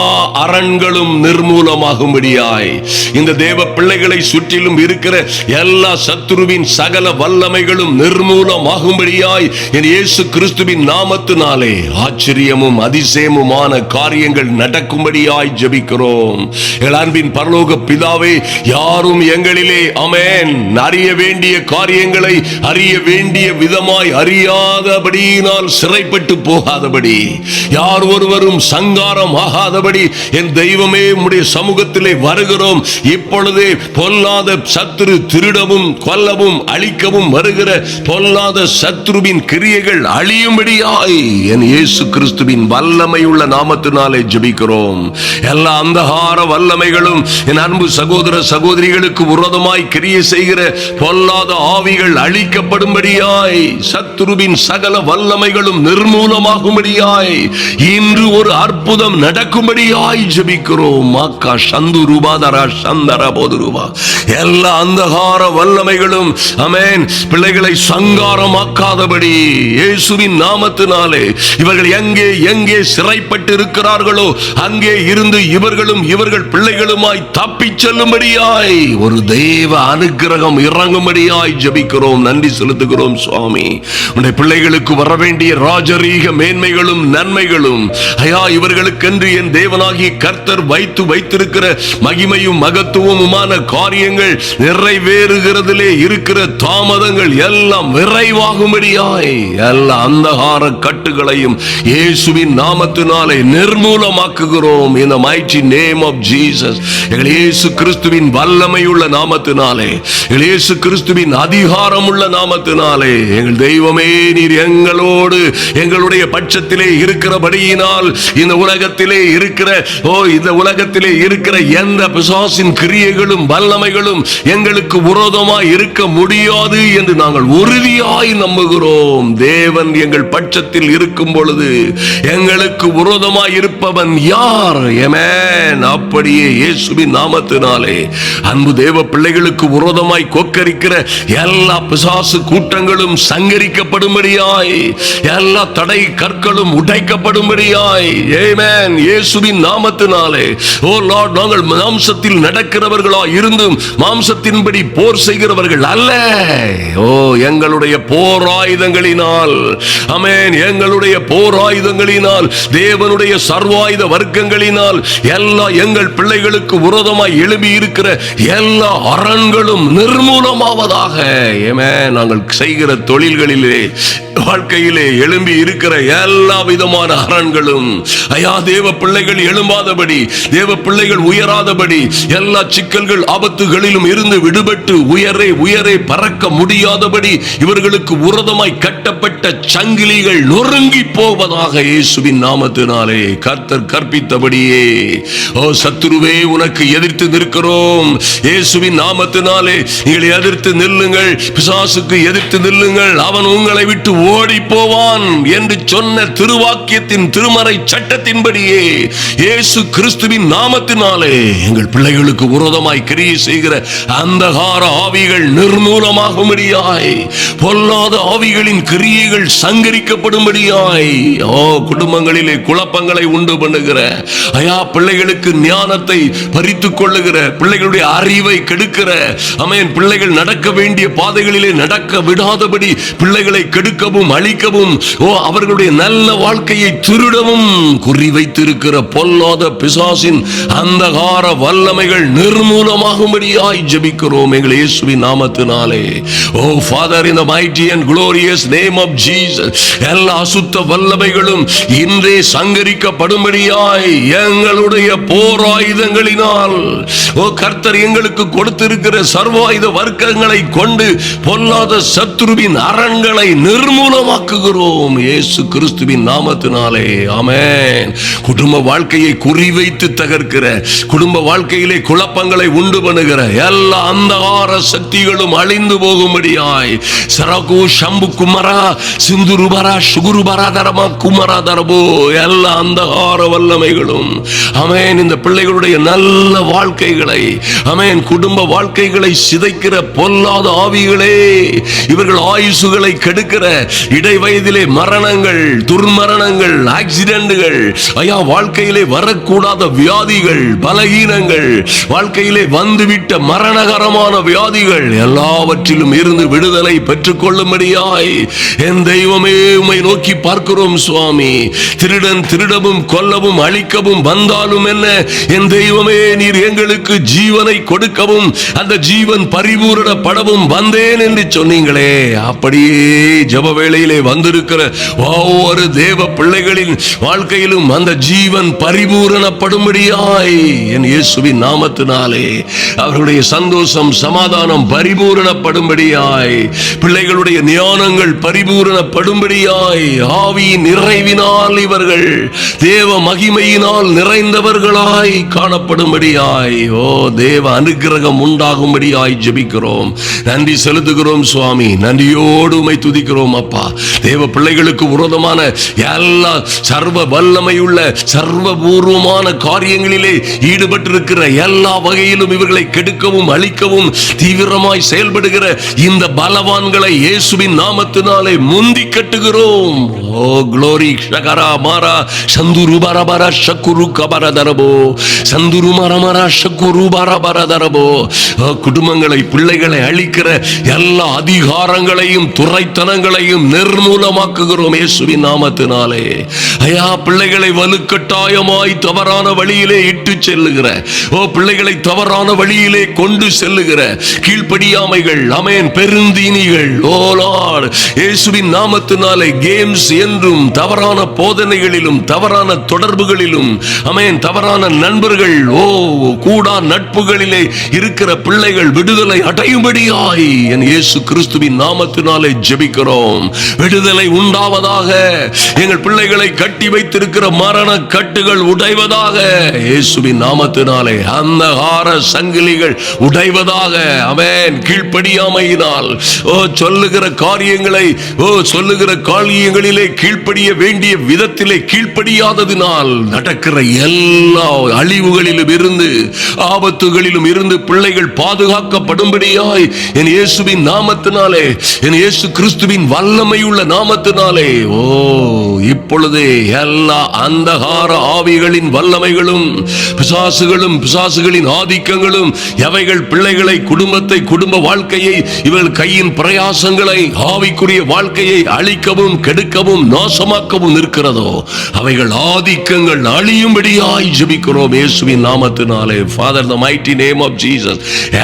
அரண்களும் நிர்மூலமாகும்படியாய், இந்த தேவ பிள்ளைகளை சுற்றிலும் இருக்கிற எல்லா சத்துருவின் சகல வல்லமைகளும் நிர்மூலமாகும்படியாய் என் இயேசு கிறிஸ்துவின் நாமத்தினாலே ஆச்சரியமும் அதிசயமுமான காரியங்கள் நடக்கும்படியாய் ஜெபிக்கிறோம். எங்கள் அன்பின் பரலோக பிதாவே, யாரும் எங்களிலே ஆமென் அறிய வேண்டிய காரியங்களை அறிய வேண்டிய விதமாய் அறியாதபடியினால் சிறைப்பட்டு போகாதபடி, யார் ஒருவரும் சங்காரம் ஆகாதபடி என் தெய்வமே உம்முடைய சமூகத்திலே வருகிறோம். இப்பொழுதே பொல்லாத சத்துரு திருடவும் கொல்லவும் அழிக்கவும் வருகிற பொல்லாத சத்துருவின் கிரியைகள் அழியும்படியாய் என் இயேசு கிறிஸ்துவின் வல்லமையுள்ள நாமத்தினாலே ஜெபிக்கிறோம். எல்லா அந்தகார வல்லமைகளும் என் அன்பு சகோதர சகோதரிகளுக்கு விரோதமாய் கிரியை செய்கிற பொல்லாத ஆவிகள் அழிக்கப்படும்படியாய், சத்துருவின் சகல வல்லமைகளும் நிர்மூலமாகும்படியாய் இன்று ஒரு அற்புதம் நடக்கும்படியாய் ஜெபிக்கிறோம். மாக்கா சந்து ரூபாதரா சந்தரா போதுருவா. எல்லா அந்தகார வல்லமைகளும் ஆமென் பிள்ளைகளை சங்காரமாக்காதபடி இயேசுவின் நாமத்தினாலே இவர்கள் எங்கே எங்கே சிறைப்பட்டு இருக்கிறார்களோ அங்கே இருந்து இவர்களும் இவர்கள் பிள்ளைகளுமாய் தப்பிச் செல்லும்படியாய் ஒரு தேவ அனுக்கிரகம் இறங்கும்படியாய் ஜெபிக்கிறோம். நன்றி செலுத்துகிறோம் சுவாமி. உடைய பிள்ளைகளுக்கு வர வேண்டிய ராஜரீக மேன்மைகளும் நன்மைகளும் ஐயா, இவர்களுக்கென்று என் தேவனாகிய கர்த்தர் வைத்திருக்கிற மகிமையும் மகத்துவமுமான காரியங்கள் நிறைவேறுகிறதிலே இருக்கிற தாமதங்கள் எல்லாம் விரைவாகும்படியாய் எல்லா அந்தகார கட்டுகளையும் இயேசுவின் நாமத்தினாலே நிர்மூலமாக்குகிறோம். in the mighty name of Jesus. எங்கள் இயேசு கிறிஸ்துவின் வல்லமையுள்ள நாமத்தினாலே, எங்கள் இயேசு கிறிஸ்துவின் அதிகாரமுள்ள நாமத்தினாலே, எங்கள் தெய்வமே நீர் எங்களோடு எங்களுடைய பட்சத்திலே இருக்கிறபடியினால் இந்த உலகத்திலே இருக்கிற எந்த பிசாசின் கிரியைகளும் வல்லமைகளும் எங்களுக்கு விரோதமாய் இருக்க முடியாது என்று நாங்கள் உறுதியாய் நம்புகிறோம். தேவன் எங்கள் பட்சத்தில் இருக்கும் பொழுது எங்களுக்கு விரோதமாய் இருப்பவன் யார்? ஆமென். அப்படியே இயேசுவின் நாமத்தினாலே அன்பு தேவ பிள்ளைகளுக்கு விரோதமாய் கொக்கரிக்கிற எல்லா பிசாசு கூட்டங்களும் சங்கரிக்கப்படும்படியாய், எல்லா தடை கற்களும் உடைக்கப்படும்படியாய், ஆமென், இயேசுவின் நாமத்தினாலே. ஓ லார்ட், நாங்கள் மாம்சத்தில் நடக்கிறவர்களா இருந்தும் மாம்சத்தின்படி போர் செய்கிறவர்கள் அல்ல. ஓ, எங்களுடைய போர் ஆயுதங்களினால், ஆமென், எங்களுடைய போர் ஆயுதங்களினால், தேவனுடைய சர்வாயுத வர்க்கங்களினால் எல்லா எங்கள் பிள்ளைகளுக்கு விரோதமாய் எழுப்பி இருக்கிற எல்லா அரண்களும் நிர்மூலமாவதாக. ஆமென். நாங்கள் செய்கிற தொழில்களிலே, வாழ்க்கையிலே எழும்பி இருக்கிற எல்லா விதமான அரண்களும், ஐயா, தேவ பிள்ளைகள் எழும்பாதபடி, தேவ பிள்ளைகள் உயராதபடி, எல்லா சிக்கல்கள் ஆபத்துகளிலும் இருந்து விடுபட்டு உயரே உயரே பறக்க முடியாதபடி இவர்களுக்கு விரோதமாய் கட்டப்பட்ட சங்கிலிகள் நொறுங்கி போவதாக இயேசுவின் நாமத்தினாலே. கர்த்தர் கற்பித்தபடியே, ஓ சத்துருவே, உனக்கு எதிர்த்து நிற்கிறோம். இயேசுவின் நாமத்தினாலே நீங்கள் எதிர்த்து நில்லுங்கள், பிசாசுக்கு எதிர்த்து நில்லுங்கள், அவன் உங்களை விட்டு ஓடி போவான் என்று சொன்ன திருவாக்கியத்தின் திருமறை சட்டத்தின்படியே இயேசு கிறிஸ்துவின் நாமத்தினாலே எங்கள் பிள்ளைகளுக்கு விரோதமாய் கிரியை செய்கிற அந்தகார ஆவிகள் நிர்மூலமாகும்படியாய், பொல்லாத ஆவிகளின் கிரியைகள் சங்கரிக்கப்படும்படியாய், ஓ குடும்பங்களிலே குழப்பங்களை உண்டு பண்ணுகிற, ஐயா, பிள்ளைகளுக்கு ஞானத்தை பறித்துக் கொள்ளுகிற, பிள்ளைகளுடைய அறிவை கெடுக்கிற, ஆமென், பிள்ளைகள் நடக்க வேண்டிய பாதைகளிலே நடக்க விடாதபடி பிள்ளைகளை கெடுக்கவும் அழிக்கவும், ஓ அவர்களுடைய நல்ல வாழ்க்கையை திருடவும் குறிவைத்திருக்கிற பொல்லாத பிசாசின் அந்தகார வல்லமைகள் நிர்மூலமாகும்படியாய் ஜெபிக்கிறோம் எங்கள் இயேசுவின் நாமத்தினாலே. ஓ Father, in the mighty and glorious name of Jesus, எல்லா அசுத்த வல்லமைகளும் இன்றே சங்கரிக்கப்படும்படியாய் எங்களுடைய போர் ஆயுதங்களினால், ஓ கர்த்தர் எங்களுக்கு கொடுத்திருக்கிற சர்வாயுத வர்க்கங்களை கொண்டு பொல்லாத சத்துருவின் அரண்களை நிர்மூலமாக்குகிறோம் இயேசு கிறிஸ்துவின் நாமத்தினாலே. ஆமென். குடும்ப வாழ்க்கையை குறிவைத்து தகர்க்கிற, குடும்ப வாழ்க்கையிலே குழப்பங்களை உண்டு பண்ணுகிற எல்லா அந்தகார சக்திகளும் அழிந்து போகும்படியாய், சரகு சம்பு குமரா சிந்துருபரா சுகுருபரா தரமா குமரா தரபோ, எல்லா அந்தகார வல்லமைகளும், ஆமென், இந்த பிள்ளைகளுடைய நல்ல வாழ்க்கைகளை, ஆமென், குடும்ப வாழ்க்கைகளை சிதைக்கிற பொல்லாத ஆவிகளே, இவர்கள் ஆயுசுகளை கெடுக்கிற, இடை வயதிலே மரணங்கள், துர்மரணங்கள், ஆக்சிடென்ட்கள், ஐயா, வாழ்க்கையிலே வரக்கூடாத வியாதிகள், பலகீனங்கள், வாழ்க்கையிலே வந்துவிட்ட மரணகரமான வியாதிகள் எல்லாவற்றிலும் இருந்து விடுதலை பெற்றுக் கொள்ளும்படியாய் என் தெய்வமே உம்மை நோக்கி பார்க்கிறோம் சுவாமி. திருடன் திருடவும் கொல்லவும் அழிக்கவும் வந்தாலும் என்ன, என் தெய்வமே, நீர் எங்களுக்கு ஜீவனை கொடுக்கவும் அந்த ஜீவன் பரிபூரணப்படவும் வந்தேன் என்று சொன்னீங்களே. அப்படியே ஜெப வேளையிலே வந்திருக்கிற ஒவ்வொரு தேவ பிள்ளைகளின் வாழ்க்கையிலும் அந்த ஜீவன் பரிபூரணப்படும்படியாய் என் இயேசுவின் நாமத்தினாலே அவர்களுடைய சந்தோஷம் சமாதானம் பரிபூரணப்படும்படியாய், பிள்ளைகளுடைய ஞானங்கள் பரிபூரணப்படும்படியாய், ஆவியின் நிறைவினால் இவர்கள் தேவ மகிமையினால் நிறைந்தவர்களாய் காணப்படும்படியாய், ஓ தேவ அனுக்கிரகம் உண்டாகும்படியாய் ஜெபிக்கிறோம். நன்றி செலுத்துகிறோம் சுவாமி. நன்றியோடு உம்மை துதிக்கிறோம் அப்பா. தேவ பிள்ளைகளுக்கு விரோதமான எல்லா சர்வ வல்லமையுள்ள சர்வபூர்வமான காரியங்களிலே ஈடுபட்டிருக்கிற எல்லா வகையிலும் இவர்களை கெடுக்கவும் அழிக்கவும் தீவிரமாய் செயல்படுகிற இந்த பலவான்களை இயேசுவின் நாமத்தினாலே முந்தி கட்டுகிறோம். ஓ glory ஷகரா மாரா சந்துரு பரபர ஷக்குரு கபரதரபோ சந்துரு மரமரா ஷக்குரு பரபரதரபோ. குடும்பங்களை, பிள்ளைகளை அழிக்கிற எல்லா அதிகாரங்களையும் துரைத்தனங்களையும் நிர்மூலமாக்குகிறோம் இயேசுவின் நாமத்தினாலே. ஐயா, பிள்ளைகளை வலுக்கட்டாயமாய் தவறான வழியிலே இட்டு செல்லுகிற, ஓ பிள்ளைகளை தவறான வழியிலே கொண்டு செல்லுகிற கீழ்ப்படியாமைகள், ஆமென், பெருந்தீனிகள், ஓ லார்ட், இயேசுவின் நாமத்தினாலே கேம்ஸ் என்றும் தவறான போதனைகளிலும் தவறான தொடர்புகளிலும், ஆமென், தவறான நண்பர்கள், ஓ கூடா நட்புகளிலே இருக்கிற பிள்ளைகள் விடுதலை அடையும்படியாய் என் இயேசு கிறிஸ்துவின் நாமத்தினாலே ஜெபிக்கிறோம். விடுதலை உண்டாவதாக. எங்கள் பிள்ளைகளை கட்டி வைத்திருக்கிற மரண கட்டுகள் உடைவதாக இயேசுவின் நாமத்தினாலே. அந்தகார சங்கிலிகள் உடைவதாக. ஆமென். கீழ்ப்படியாமையினால், ஓ சொல்லுகிற காரியங்களை, ஓ சொல்லுகிற காரியங்களிலே கீழ்ப்படிய வேண்டிய விதத்திலே கீழ்ப்படியாததினால் நடக்கிற எல்லா அழிவுகளிலும் இருந்து, ஆபத்துகளிலும் இருந்து பிள்ளைகள் பாதுகாக்கப்படும்படியாய் என் இயேசுவின் நாமத்தினாலே, என் இயேசு கிறிஸ்துவின் வல்லமையுள்ள நாமத்தினாலே இப்பொழுதே எல்லா அந்தகார ஆவிகளின் வல்லமைகளும் பிசாசுகளும் பிசாசுகளின் ஆதிக்கங்களும் எவைகள் பிள்ளைகளை, குடும்பத்தை, குடும்ப வாழ்க்கையை, இவர்கள் கையின் பிரயாசங்களை, ஆவிக்குரிய வாழ்க்கையை அழிக்கவும் கெடுக்கவும் நாசமாக்கவும் இருக்கிறதோ அவைகள் ஆதிக்கங்கள் அழியும்படியாய் ஜெபிக்கிறோம் இயேசுவின் நாமத்தினாலே. Father, the mighty name of Jesus,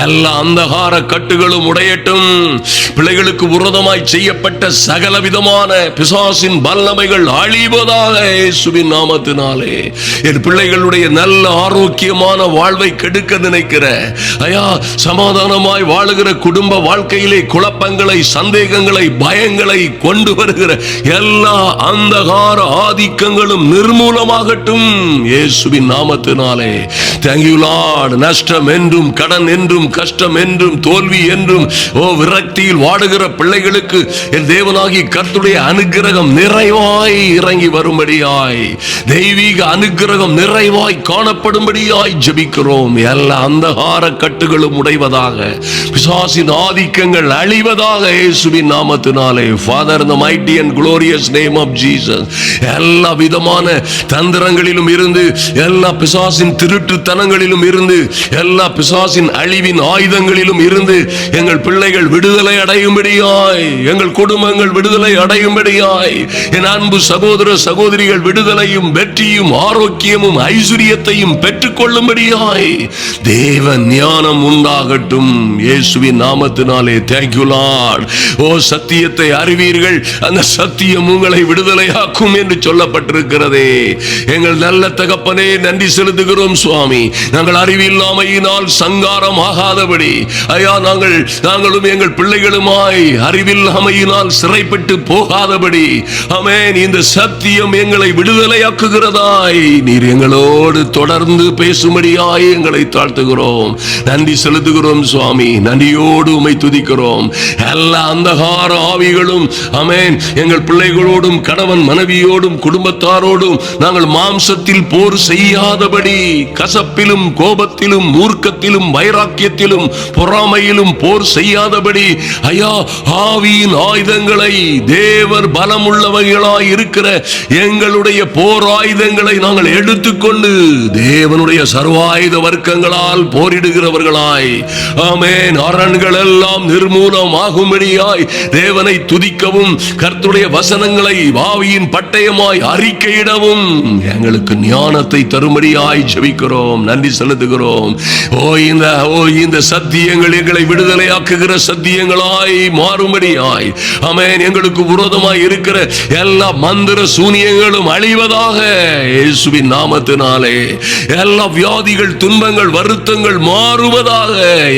எல்லா அந்தகார கட்டுகளும் உடையட்டும். பிள்ளைகளுக்கு விரோதமாய் செய்யப்பட்ட சகல விதமான பிசாசின் வல்லமைகள் அழிவதாக இயேசுவின் நாமத்தினாலே. என் பிள்ளைகளுடைய நல்ல ஆரோக்கியமான வாழ்வை கெடுக்க நினைக்கிற, சமாதானமாய் வாழுகிற குடும்ப வாழ்க்கையிலே குழப்பங்களை, சந்தேகங்களை, பயங்களை கொண்டு வருகிற எல்லா அந்தகார ஆதிக்கங்களும் நிர்மூலமாகட்டும் இயேசுவின் நாமத்தினாலே. Thank you Lord. நஷ்டம் என்றும், கடன் என்றும், கஷ்டம் என்றும், தோல்வி என்றும், விரக்தியில் வாடுகிற பிள்ளைகளுக்கு என் தேவனாகிய கர்த்தருடைய அனுக்கிரகம் நிறைவாய் இறங்கி வரும்படியாய், தெய்வீக அனுக்கிரகம் நிறைவாய் காணப்படும்படியாய் ஜெபிக்கிறோம். எல்லா அந்தகார கட்டுகளும் உடைவதாக, பிசாசின் ஆதிக்கங்கள் அழிவதாக இயேசுவின் நாமத்தினாலே. Father, in the mighty and glorious name of Jesus, எல்லா விதமான தந்திரங்களிலும் இருந்து, எல்லா பிசாசின் திருட்டுத்தனங்களிலும் இருந்து, எல்லா பிசாசின் அழிவின் ஆயுதங்களிலும் இருந்து எங்கள் பிள்ளைகள் விடுதலை அடையும்படியாய், எங்கள் குடும்பங்கள் விடுதலை அடையும்படியாய், என் அன்பு சகோதர சகோதரிகள் விடுதலையும் வெற்றியும் ஆரோக்கியமும் ஐஸ்வரியத்தையும் பெற்றுக் கொள்ளும்படியாய் தேவ ஞானம் உண்டாகட்டும் இயேசுவின் நாமத்தினாலே. Thank you Lord. சத்தியத்தை அறிவீர்கள், அந்த சத்தியம் உங்களை விடுதலையாக்கும் என்று சொல்லப்பட்டிருக்கிறதே. எங்கள் நல்ல தகப்பனே, நன்றி செலுத்துகிறோம் சுவாமி. நாங்கள் அறிவில்லாமையினால் சங்காரம் ஆகாதபடி, நாங்களும் எங்கள் பிள்ளைகளுமாய் அறிவில்லாமையினால் சிறைப்பட்டு போகாதபடி, ஆமென், இந்த சத்தியம் எங்களை விடுதலையாக்குகிறதாய் நீர் எங்களோடு தொடர்ந்து பேசும்படியாய் எங்களை தாழ்த்துகிறோம். நன்றி செலுத்துகிறோம் சுவாமி. நன்றியோடு உம்மை துதிக்கிறோம். எல்லா அந்தகார ஆவிகளும், ஆமென், எங்கள் பிள்ளைகளோடும், கணவன் மனைவியோடும், குடும்பத்தாரோடும் நாங்கள் மாம்சத்தில் போர் செய்யாதபடி, கசப்பிலும் கோபத்திலும் மூர்க்கத்திலும் வைராக்கியத்திலும் பொறாமையிலும் போர் செய்யாதபடி, ஆவியின் ஆயுதங்களை, தேவர் பலமுள்ளவைகளாய் இருக்கிற எங்களுடைய போர் ஆயுதங்களை நாங்கள் எடுத்துக்கொண்டு தேவனுடைய சர்வாயுத வர்க்கங்களால் போரிடுகிறவர்களாய், ஆமென், அரண்கள் எல்லாம் நிர்மூலமாகும்படியாய் தேவனை துதிக்கவும், கர்த்தருடைய வசனங்களை ஆவியின் பட்டயமாய் அறிக்கையிடவும் எங்களுக்கு ஞானத்தை தரும்படியாய் ஜெபிக்கிறோம். நன்றி செலுத்துகிறோம். இந்த சத்தியங்கள் எங்களை விடுதலையாக்குகிற சத்தியங்களாய் மாறும்படியாய், ஆமென், எங்களுக்கு விரோதமாய் இருக்கிற எல்லா மந்திர சூனியங்களும் அழிவதாக இயேசுவின் நாமத்தினாலே. எல்லா வியாதிகள், துன்பங்கள், வருத்தங்கள் மாறுவதாக.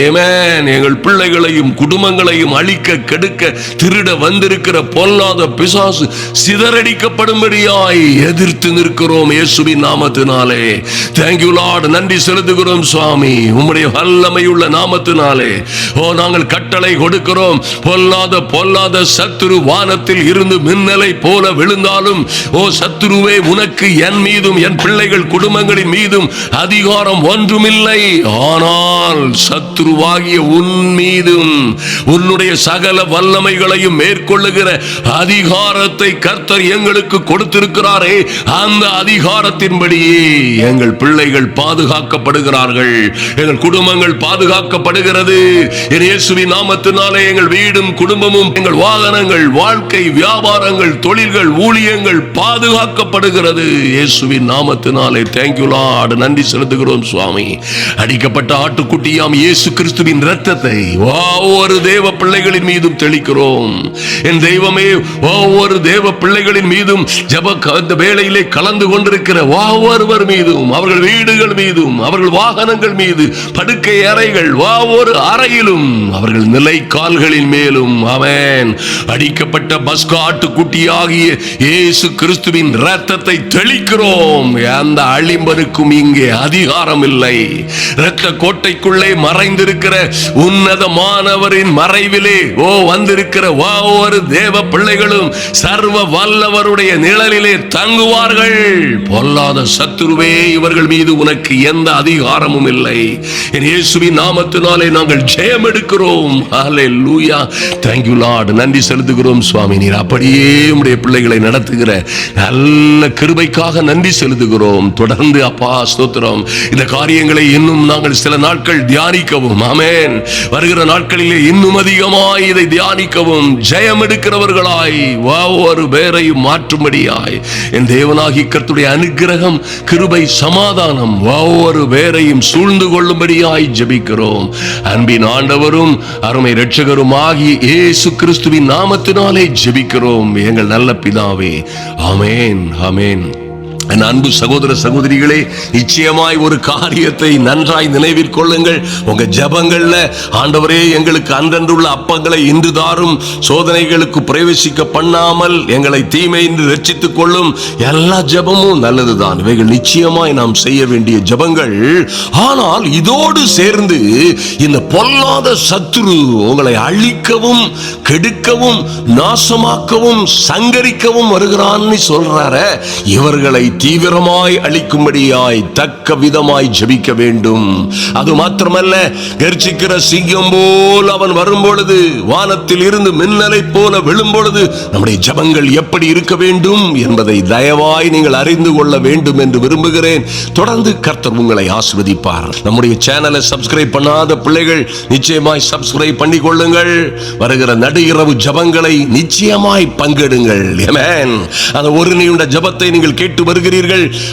ஆமென். எங்கள் பிள்ளைகளையும் குடும்பங்களையும் அழிக்க, கெடுக்க, திருட வந்திருக்கிற பொல்லாத பிசாசு சிதறடிக்கப்படும்படியாய் எதிர்த்து நிற்கிறோம் இயேசுவின் நாமத்தினாலே. Thank you Lord. நன்றி செலுத்துகிறோம் சுவாமி. உம்முடைய வல்லமையுள்ள நாமத்தினாலே நாங்கள் கட்டளை கொடுக்கிறோம். பொல்லாத சத்துரு வானத்தில் இருந்து மின்னலை போல விழுந்தாலும், சத்துருவே, உனக்கு என் மீதும் என் பிள்ளைகள் குடும்பங்களின் மீதும் அதிகாரம் ஒன்றுமில்லை. ஆனால் சத்துருவாகிய உன் மீதும் உன்னுடைய சகல வல்லமைகளையும் மேற்கொள்ளுகிற அதிகாரத்தை கர்த்தர் எங்களுக்கு கொடுத்திருக்கிறாரே, அந்த அதிகாரத்தின்படியே எங்கள் பிள்ளைகள் பாதுகாக்கப்படுகிறார்கள், எங்கள் குடும்பங்கள் பாதுகாக்கப்படுகிறது. இயேசுவின் நாமத்தினாலே எங்கள் வீடும் குடும்பமும், எங்கள் வாகனங்கள், வாழ்க்கை, வியாபாரங்கள், தொழில்கள், ஊழியங்கள் பாதுகாக்கப்படுகிறது இயேசுவின் நாமத்தினாலே. Thank you Lord. நன்றி செலுத்துகிறோம் சுவாமி. அடிக்கப்பட்ட ஆட்டுக்குட்டியாம் இயேசு கிறிஸ்துவின் இரத்தத்தை ஒவ்வொரு தேவ பிள்ளைகளின் மீதும் தெளிக்கிறோம். என் தெய்வமே, ஒவ்வொரு தேவ பிள்ளைகளின் மீதும் ஜெப வேளையிலே கலந்து கொண்டிருக்கிற ஒவ்வொருவர் மீதும், அவர்கள் வீடுகள் மீதும், அவர்கள் வாகனங்கள் மீது, படுக்கை அறைகள், ஒவ்வொரு அறையிலும், அவர்கள் நிலை கால்களின் மேலும், ஆமென், அடிக்கப்பட்ட பஸ்கா ஆட்டுக்குட்டியாகிய இயேசு கிறிஸ்துவின் இரத்தத்தை தெளிக்கிறோம். அந்த அழிம்பனுக்கும் இங்கே அதிகாரம் இல்லை. இரத்த கோட்டைக்குள்ளே மறைந்திருக்கிற உன்னதமானவரின் மறைவிலே வந்திருக்கிற ஒவ்வொரு ஒவ்வொரு தேவ பிள்ளைகளும் சர்வ வல்லவருடைய நிழலிலே தங்குவார்கள். பொல்லாத சத்துருவே, இவர்கள் மீது உனக்கு எந்த அதிகாரமும் இல்லை. என் இயேசுவின் நாமத்தினாலே நாங்கள் ஜெயம் எடுக்கிறோம். ஹல்லேலூயா. Thank you lord. நன்றி செலுத்துகிறோம் சுவாமி. நீர் அப்படியே உம்முடைய பிள்ளைகளை நடத்துகிற நல்ல கிருபைக்காக நன்றி செலுத்துகிறோம். தொடர்ந்து அப்பா ஸ்தோத்திரம். இந்த காரியங்களை இன்னும் நாங்கள் சில நாட்கள் தியானிக்கவும், ஆமென், வருகிற நாட்களிலே இன்னும் அதிகமாய் இதை தியானிக்கவும், ஜெயம் எடுக்கிறவர்களாய் ஒவ்வொரு பேரையும் மாற்றும்படியாய் என் தேவனாகி கர்த்தருடைய அனுக்கிரகம், கிருபை, சமாதானம் ஒவ்வொரு பேரையும் சூழ்ந்து கொள்ளும்படியாய் ஜெபிக்கிறோம். அன்பின் ஆண்டவரும் அருமை இரட்சகரும் ஆகிய இயேசு கிறிஸ்துவின் நாமத்தினாலே ஜெபிக்கிறோம் எங்கள் நல்ல பிதாவே. ஆமென், ஆமென். என் அன்பு சகோதர சகோதரிகளே, நிச்சயமாய் ஒரு காரியத்தை நன்றாய் நினைவிற்கொள்ளுங்கள். உங்க ஜெபங்கள்ல, ஆண்டவரே எங்களுக்கு அன்றன்றுள்ள அப்பங்களை இன்று தாரும், சோதனைகளுக்கு பிரவேசிக்க பண்ணாமல் எங்களை தீமையின்றி ரட்சித்துக் கொள்ளும். எல்லா ஜெபமும் நல்லதுதான், இவைகள் நிச்சயமாய் நாம் செய்ய வேண்டிய ஜெபங்கள். ஆனால் இதோடு சேர்ந்து இந்த பொல்லாத சத்துரு உங்களை அழிக்கவும், கெடுக்கவும், நாசமாக்கவும், சங்கரிக்கவும் வருகிறான்னு சொல்றாரு. இவர்களை தீவிரமாய் அழிக்கும்படியாய் தக்க விதமாய் ஜெபிக்க வேண்டும். அது மாத்திரமல்ல, கர்ஜிக்கிற சிங்கம் போல் அவன் வரும்பொழுது, வானத்தில் இருந்து மின்னலை போல விழும்பொழுது நம்முடைய ஜெபங்கள் எப்படி இருக்க வேண்டும் என்பதை தயவாய் நீங்கள் அறிந்து கொள்ள வேண்டும் என்று விரும்புகிறேன். தொடர்ந்து கர்த்தர் உங்களை ஆசீர்வதிப்பார். நம்முடைய சேனலை சப்ஸ்கிரைப் பண்ணாத பிள்ளைகள் நிச்சயமாய் சப்ஸ்கிரைப் பண்ணி கொள்ளுங்கள். வருகிற நடு இரவு ஜெபங்களை நிச்சயமாய் பங்கெடுங்கள். ஆமென். அந்த ஒரு நீண்ட ஜெபத்தை நீங்கள் கேட்டு வருகிறீர்கள்.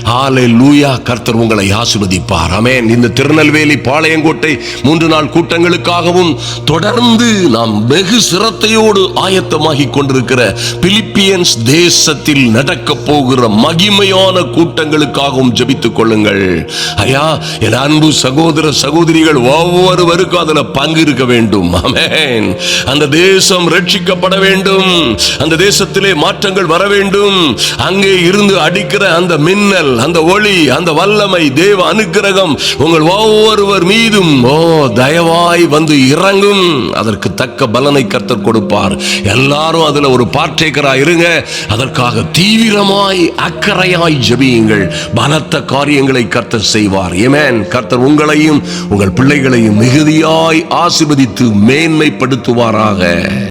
ஹல்லேலூயா. கர்த்தர் உங்களை ஆசீர்வதிப்பார். ஆமென். இந்த திருநெல்வேலி பாளையங்கோட்டை 3 நாள் கூட்டங்களுக்காகவும், தொடர்ந்து நாம் வெகு சிரத்தையோடு ஆயத்தமாகி கொண்டிருக்கிற பிலிப்பியன்ஸ் தேசத்தில் நடக்க போகிற மகிமையான கூட்டங்களுக்காகவும் ஜெபித்துக் கொள்ளுங்கள். ஐயா, என் அன்பு சகோதர சகோதரிகள் ஒவ்வொருவருக்கும் அதுல பங்கு இருக்க வேண்டும். ஆமென். அந்த தேசம் ரட்சிக்கப்பட வேண்டும். அந்த தேசத்திலே மாற்றங்கள் வர வேண்டும். அங்கே இருந்து அடிக்கிற அந்த மின்னல், அந்த ஒளி, அந்த வல்லமை, தேவ அனுக்கிரகம் உங்கள் ஒவ்வொருவர் மீதும் தயவாய் வந்து இறங்கும். அதற்கு தக்க பலனை கர்த்தர் கொடுப்பார். எல்லாரும் அதுல ஒரு பார்ட்டேக்கராய் இருங்க. அதற்காக தீவிரமாய் அக்கறையாய் ஜெபியுங்கள். பலத்த காரியங்களை கர்த்தர் செய்வார். ஆமென். கர்த்தர் உங்களையும் உங்கள் பிள்ளைகளையும் மிகுதியாய் ஆசீர்வதித்து மேன்மைப்படுத்துவாராக.